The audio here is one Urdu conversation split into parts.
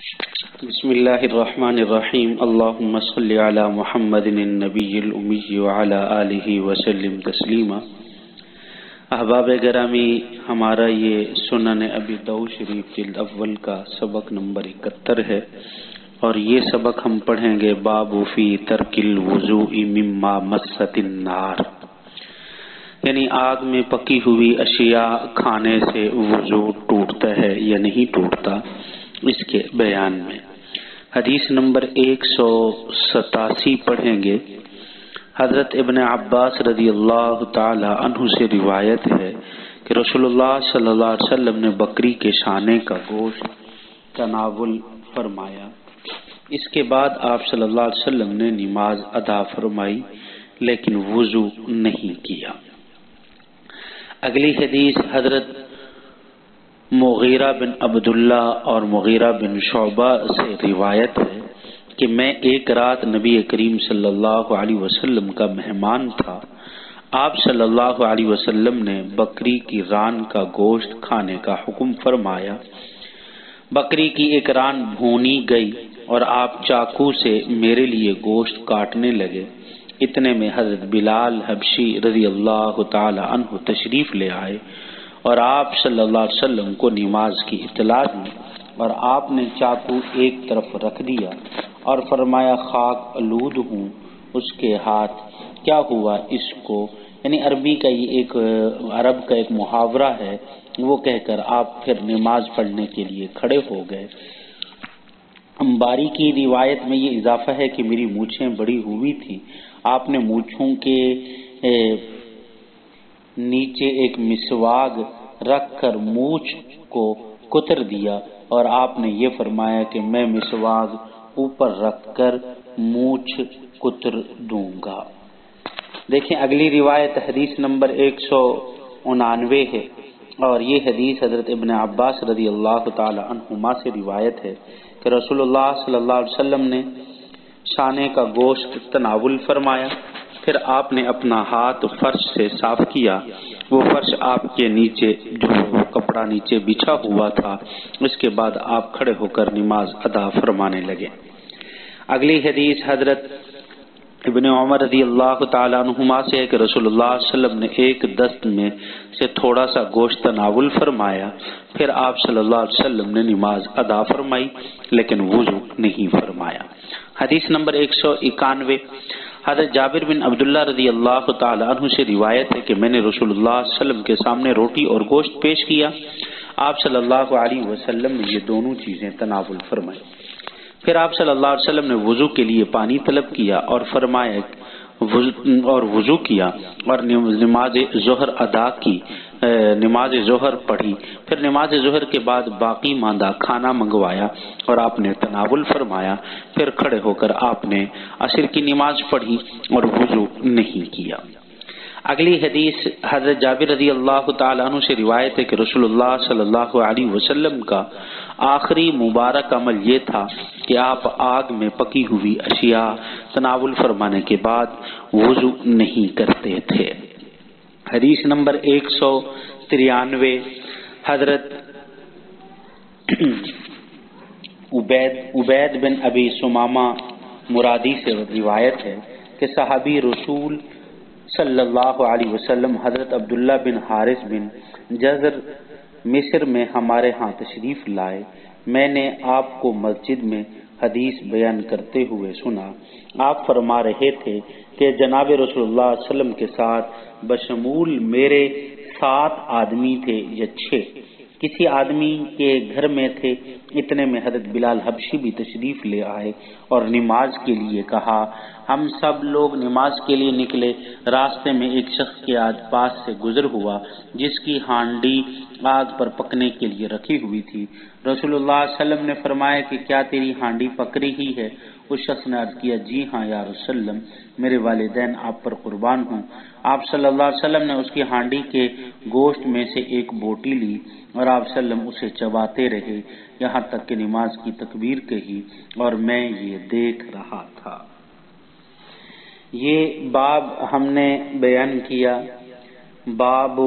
بسم اللہ الرحمن الرحیم اللہم صلی علی محمد النبی الامی وعلی آلہ وسلم تسلیما۔ احباب گرامی، ہمارا یہ سنن ابی داؤد شریف جلد اول کا سبق نمبر 71 ہے، اور یہ سبق ہم پڑھیں گے باب فی ترک الوضوء مما مست النار، یعنی آگ میں پکی ہوئی اشیاء کھانے سے وضو ٹوٹتا ہے یا نہیں ٹوٹتا، اس کے بیان میں۔ حدیث نمبر 187 پڑھیں گے۔ حضرت ابن عباس رضی اللہ تعالی عنہ سے روایت ہے کہ رسول اللہ صلی اللہ علیہ وسلم نے بکری کے شانے کا گوشت تناول فرمایا۔ اس کے بعد آپ صلی اللہ علیہ وسلم نے نماز ادا فرمائی لیکن وضو نہیں کیا۔ اگلی حدیث حضرت مغیرہ بن عبداللہ اور مغیرہ بن شعبہ سے روایت ہے کہ میں ایک رات نبی کریم صلی اللہ علیہ وسلم کا مہمان تھا۔ آپ صلی اللہ علیہ وسلم نے بکری کی ران کا گوشت کھانے کا حکم فرمایا۔ بکری کی ایک ران بھونی گئی اور آپ چاقو سے میرے لیے گوشت کاٹنے لگے۔ اتنے میں حضرت بلال حبشی رضی اللہ تعالی عنہ تشریف لے آئے اور آپ صلی اللہ علیہ وسلم کو نماز کی اطلاع دی، اور آپ نے چاقو ایک طرف رکھ دیا اور فرمایا خاک آلود ہوں اس کے ہاتھ، کیا ہوا اس کو؟ یعنی عرب کا ایک محاورہ ہے، وہ کہہ کر آپ پھر نماز پڑھنے کے لیے کھڑے ہو گئے۔ باری کی روایت میں یہ اضافہ ہے کہ میری مونچھیں بڑی ہوئی تھی، آپ نے مونچھوں کے نیچے ایک مسواک رکھ کر مونچھ کو کتر دیا، اور آپ نے یہ فرمایا کہ میں مسواک اوپر رکھ کر مونچھ کتر دوں گا۔ دیکھیں اگلی روایت حدیث نمبر 199 ہے، اور یہ حدیث حضرت ابن عباس رضی اللہ تعالی عنہما سے روایت ہے کہ رسول اللہ صلی اللہ علیہ وسلم نے شانے کا گوشت تناول فرمایا، پھر آپ نے اپنا ہاتھ فرش سے صاف کیا۔ وہ فرش آپ کے نیچے جو کپڑا نیچے بچھا ہوا تھا، اس کے بعد آپ کھڑے ہو کر نماز ادا فرمانے لگے۔ اگلی حدیث حضرت ابن عمر رضی اللہ تعالیٰ عنہما سے ہے کہ رسول اللہ صلی اللہ علیہ وسلم نے ایک دست میں سے تھوڑا سا گوشت تناول فرمایا، پھر آپ صلی اللہ علیہ وسلم نے نماز ادا فرمائی لیکن وضو نہیں فرمایا۔ حدیث نمبر 191 حضرت جابر بن عبداللہ رضی اللہ تعالی عنہ سے روایت ہے کہ میں نے رسول اللہ صلی اللہ علیہ وسلم کے سامنے روٹی اور گوشت پیش کیا، آپ صلی اللہ علیہ وسلم نے یہ دونوں چیزیں تناول فرمائی۔ پھر آپ صلی اللہ علیہ وسلم نے وضو کے لیے پانی طلب کیا اور فرمایا اور وضو کیا اور نماز ظہر ادا کی، نماز ظہر پڑھی، پھر نماز ظہر کے بعد باقی ماندہ کھانا منگوایا اور آپ نے تناول فرمایا، پھر کھڑے ہو کر آپ نے عصر کی نماز پڑھی اور وضو نہیں کیا۔ اگلی حدیث حضرت جابر رضی اللہ تعالیٰ عنہ سے روایت ہے کہ رسول اللہ صلی اللہ علیہ وسلم کا آخری مبارک عمل یہ تھا کہ آپ آگ میں پکی ہوئی اشیاء تناول فرمانے کے بعد وضو نہیں کرتے تھے۔ حدیث نمبر 193 حضرت عبید بن ابی سمامہ مرادی سے روایت ہے کہ صحابی رسول صلی اللہ علیہ وسلم حضرت عبداللہ بن حارث بن جزر مصر میں ہمارے ہاں تشریف لائے۔ میں نے آپ کو مسجد میں حدیث بیان کرتے ہوئے سنا۔ آپ فرما رہے تھے کہ جناب رسول اللہ صلی اللہ علیہ وسلم کے ساتھ بشمول میرے 7 آدمی تھے یا 6 کسی آدمی کے گھر میں تھے۔ اتنے میں حضرت بلال حبشی بھی تشریف لے آئے اور نماز کے لیے کہا۔ ہم سب لوگ نماز کے لیے نکلے۔ راستے میں ایک شخص کے پاس سے گزر ہوا جس کی ہانڈی آگ پر پکنے کے لیے رکھی ہوئی تھی۔ رسول اللہ صلی اللہ علیہ وسلم نے فرمایا کہ کیا تیری ہانڈی پک رہی ہے؟ اس شخص نے عرض کیا جی ہاں یا رسول اللہ، میرے والدین آپ پر قربان ہوں۔ آپ صلی اللہ علیہ وسلم نے اس کی ہانڈی کے گوشت میں سے ایک بوٹی لی اور آپ صلی اللہ علیہ وسلم اسے چباتے رہے یہاں تک کہ نماز کی تکبیر کہی اور میں یہ دیکھ رہا تھا۔ یہ باب ہم نے بیان کیا، باب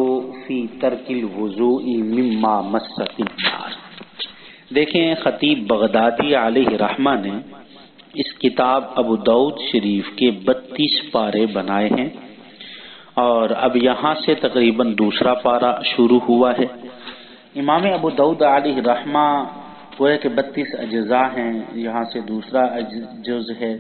فی ترک الوضوء مما مست النار۔ دیکھیں خطیب بغدادی علیہ رحمہ نے اس کتاب ابو داؤد شریف کے 32 پارے بنائے ہیں اور اب یہاں سے تقریباً دوسرا پارہ شروع ہوا ہے۔ امام ابو داؤد علیہ رحمہ گویا کہ 32 اجزاء ہیں، یہاں سے دوسرا جز ہے،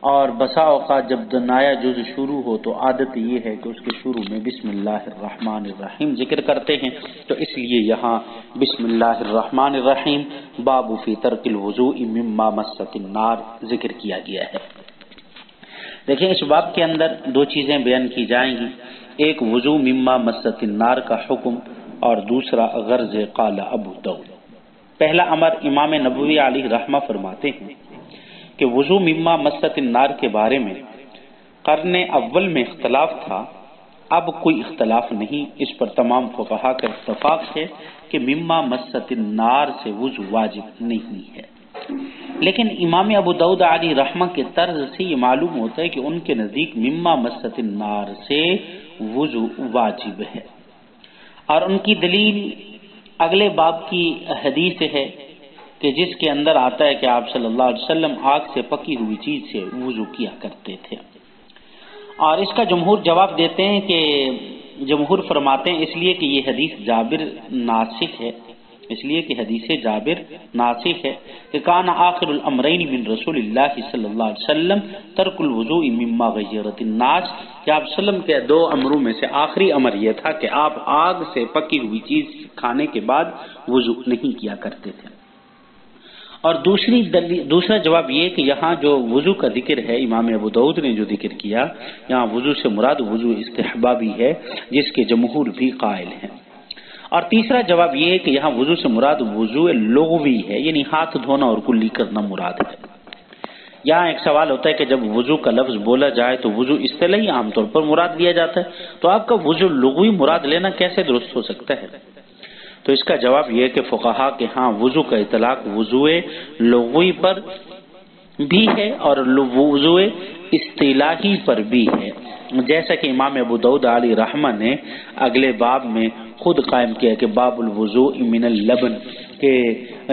اور بسا اوقات جب نیا جز شروع ہو تو عادت یہ ہے کہ اس کے شروع میں بسم اللہ الرحمن الرحیم ذکر کرتے ہیں، تو اس لیے یہاں بسم اللہ الرحمن الرحیم باب فی ترک الوضوء مما مست النار ذکر کیا گیا ہے۔ دیکھیں اس باب کے اندر دو چیزیں بیان کی جائیں گی، ایک وضوء مما مست النار کا حکم اور دوسرا غرض قال ابو داؤد۔ پہلا امر امام نبوی علیہ رحمہ فرماتے ہیں کہ وضوء مما مست النار کے بارے میں قرن اول میں اختلاف تھا، اب کوئی اختلاف نہیں، اس پر تمام فقہا کا اتفاق ہے کہ مما مست النار سے وضو واجب نہیں ہے۔ لیکن امام ابو داؤد علیہ رحمہ کے طرز سے یہ معلوم ہوتا ہے کہ ان کے نزدیک مما مست النار سے وضو واجب ہے، اور ان کی دلیل اگلے باب کی حدیث ہے کہ جس کے اندر آتا ہے کہ آپ صلی اللہ علیہ وسلم آگ سے پکی ہوئی چیز سے وضو کیا کرتے تھے، اور اس کا جمہور جواب دیتے ہیں کہ جمہور فرماتے ہیں اس لیے کہ یہ حدیث جابر ناسخ ہے، اس لیے کہ حدیث جابر ناسخ ہے کہ کان آخر الامرین من رسول اللہ صلی اللہ علیہ وسلم ترک الوضوء مما غیرت الناس، کہ آپ وسلم کے دو امروں میں سے آخری امر یہ تھا کہ آپ آگ سے پکی ہوئی چیز کھانے کے بعد وضو نہیں کیا کرتے تھے۔ اور دوسرا جواب یہ کہ یہاں جو وضو کا ذکر ہے امام ابو داؤد نے جو ذکر کیا، یہاں وضو سے مراد وضو استحبابی ہے جس کے جمہور بھی قائل ہیں۔ اور تیسرا جواب یہ ہے کہ یہاں وضو سے مراد وضو لغوی ہے، یعنی ہاتھ دھونا اور کلی کرنا مراد ہے۔ یہاں ایک سوال ہوتا ہے کہ جب وضو کا لفظ بولا جائے تو وضو اصطلاحی عام طور پر مراد لیا جاتا ہے، تو آپ کا وضو لغوی مراد لینا کیسے درست ہو سکتا ہے؟ تو اس کا جواب یہ ہے کہ فقہا کے ہاں وضو کا اطلاق وضو لغوی پر بھی ہے اور وضو اصطلاحی پر بھی ہے، جیسا کہ امام ابو داؤد علیہ رحمہ نے اگلے باب میں خود قائم کیا کہ باب الوضوء من اللبن، کہ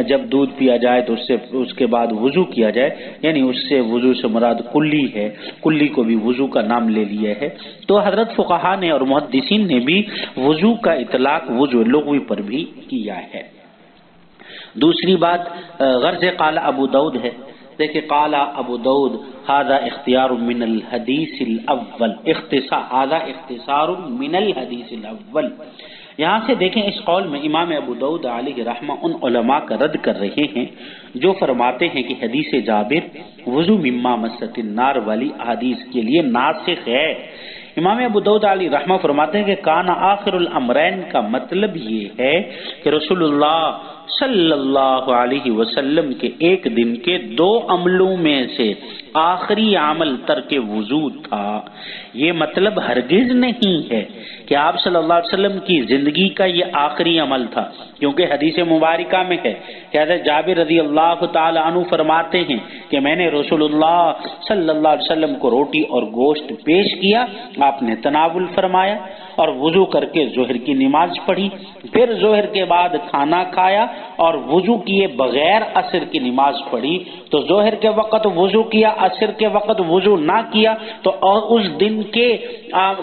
جب دودھ پیا جائے تو اس کے بعد وضو کیا جائے، یعنی اس سے وضو سے مراد کلی ہے، کلی کو بھی وضو کا نام لے لیا ہے۔ تو حضرت فقہا نے اور محدثین نے بھی وضو کا اطلاق وضو لغوی پر بھی کیا ہے۔ دوسری بات غرض قال ابو داؤد ہے۔ دیکھیں قال ابو داؤد هذا اختیار من الحدیث الاول، هذا اختصار من الحدیث الاول، یہاں سے دیکھیں اس قول میں امام ابو داؤد علیہ رحمہ ان علماء کا رد کر رہے ہیں جو فرماتے ہیں کہ حدیث جابر وضو مما مست النار والی حدیث کے لیے ناسخ ہے۔ امام ابو داؤد علیہ رحمہ فرماتے ہیں کہ کان آخر الامرین کا مطلب یہ ہے کہ رسول اللہ صلی اللہ علیہ وسلم کے ایک دن کے دو عملوں میں سے آخری عمل ترک وضو تھا۔ یہ مطلب ہرگز نہیں ہے کہ آپ صلی اللہ علیہ وسلم کی زندگی کا یہ آخری عمل تھا، کیونکہ حدیث مبارکہ میں ہے کہ حضرت جابر رضی اللہ تعالی عنہ فرماتے ہیں کہ میں نے رسول اللہ صلی اللہ علیہ وسلم کو روٹی اور گوشت پیش کیا، آپ نے تناول فرمایا اور وضو کر کے ظہر کی نماز پڑھی، پھر ظہر کے بعد کھانا کھایا اور وضو کیے بغیر عصر کی نماز پڑھی، تو ظہر کے وقت وضو کیا، عصر کے وقت وضو نہ کیا، تو اس دن کے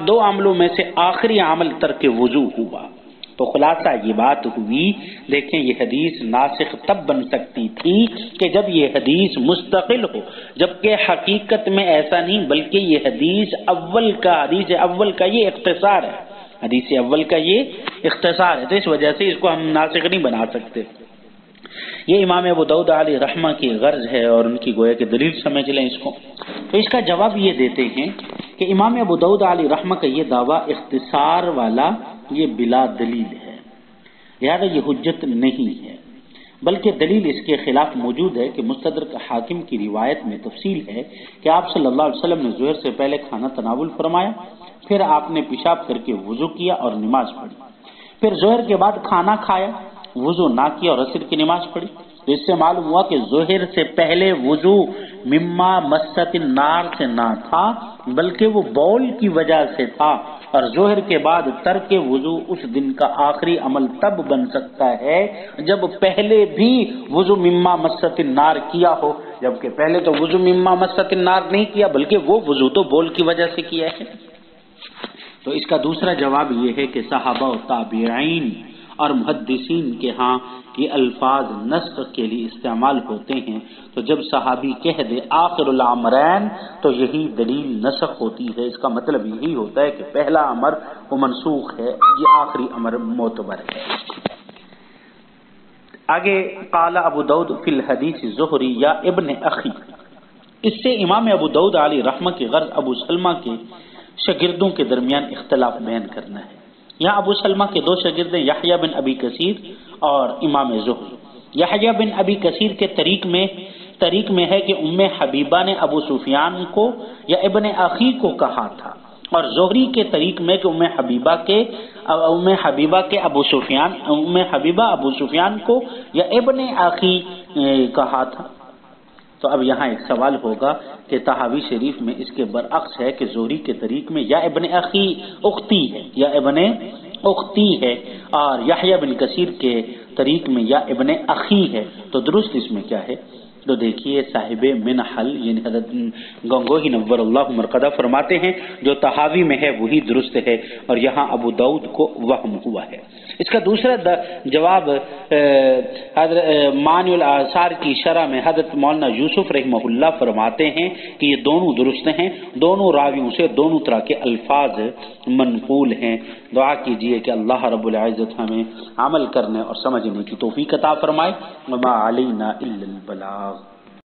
دو عملوں میں سے آخری عمل ترک وضو ہوا۔ تو خلاصہ یہ بات ہوئی، دیکھیں یہ حدیث ناسخ تب بن سکتی تھی کہ جب یہ حدیث مستقل ہو، جبکہ حقیقت میں ایسا نہیں، بلکہ یہ حدیث اول کا یہ اختصار ہے، حدیث اول کا یہ اختصار ہے، تو اس وجہ سے اس کو ہم ناسخ نہیں بنا سکتے۔ یہ امام ابو داؤد علیہ رحمہ کی غرض ہے اور ان کی گویا کہ دلیل سمجھ لیں اس کو۔ تو اس کا جواب یہ دیتے ہیں کہ امام ابو داؤد علیہ رحمہ کا یہ دعویٰ اختصار والا یہ بلا دلیل ہے، لہذا یہ حجت نہیں ہے، بلکہ دلیل اس کے خلاف موجود ہے کہ مستدرک حاکم کی روایت میں تفصیل ہے کہ آپ صلی اللہ علیہ وسلم نے ظہر سے پہلے کھانا تناول فرمایا، پھر آپ نے پیشاب کر کے وضو کیا اور نماز پڑھی، پھر ظہر کے بعد کھانا کھایا، وضو نہ کیا اور عصر کی نماز پڑھی۔ تو اس سے معلوم ہوا کہ ظہر سے پہلے وضو مما مست النار سے نہ تھا بلکہ وہ بول کی وجہ سے تھا، اور ظہر کے بعد ترک وضو اس دن کا آخری عمل تب بن سکتا ہے جب پہلے بھی وضو مما مست النار کیا ہو، جبکہ پہلے تو وضو مما مست النار نہیں کیا بلکہ وہ وضو تو بول کی وجہ سے کیا ہے۔ تو اس کا دوسرا جواب یہ ہے کہ صحابہ و تابعین اور محدثین کے ہاں یہ الفاظ نسخ کے لیے استعمال ہوتے ہیں، تو جب صحابی کہہ دے آخر الامرین تو یہی دلیل نسخ ہوتی ہے۔ اس کا مطلب یہی ہوتا ہے کہ پہلا امر وہ منسوخ ہے، یہ آخری امر معتبر ہے۔ آگے قال ابو داؤد فی الحدیث زہری یا ابن اخی، اس سے امام ابو داؤد علیہ رحمہ کی غرض ابو سلمہ کے شاگردوں کے درمیان اختلاف بیان کرنا ہے۔ یہاں ابو سلمہ کے دو شاگرد ہیں، یحییٰ بن ابی کثیر اور امام زہری۔ یحییٰ بن ابی کثیر کے طریق میں ہے کہ ام حبیبہ نے ابو سفیان کو یا ابن اخی کو کہا تھا، اور زہری کے طریق میں کہ ام حبیبہ ابو سفیان کو یا ابن اخی کہا تھا۔ تو اب یہاں ایک سوال ہوگا کہ طحاوی شریف میں اس کے برعکس ہے کہ زہری کے طریق میں یا ابن اخی اختی ہے یا ابن اختی ہے، اور یحییٰ بن کثیر کے طریق میں یا ابن اخی ہے، تو درست اس میں کیا ہے؟ تو دیکھیے صاحب منحل یعنی حضرت گنگوہی نور اللہ مرقدہ فرماتے ہیں جو طحاوی میں ہے وہی درست ہے، اور یہاں ابو داؤد کو وہم ہوا ہے۔ اس کا دوسرا جواب حضرت معنی الاثار کی شرح میں حضرت مولانا یوسف رحمہ اللہ فرماتے ہیں کہ یہ دونوں درست ہیں، دونوں راویوں سے دونوں طرح کے الفاظ منقول ہیں۔ دعا کیجئے کہ اللہ رب العزت ہمیں عمل کرنے اور سمجھنے کی توفیق عطا فرمائے۔ وما علینا الا البلاغ۔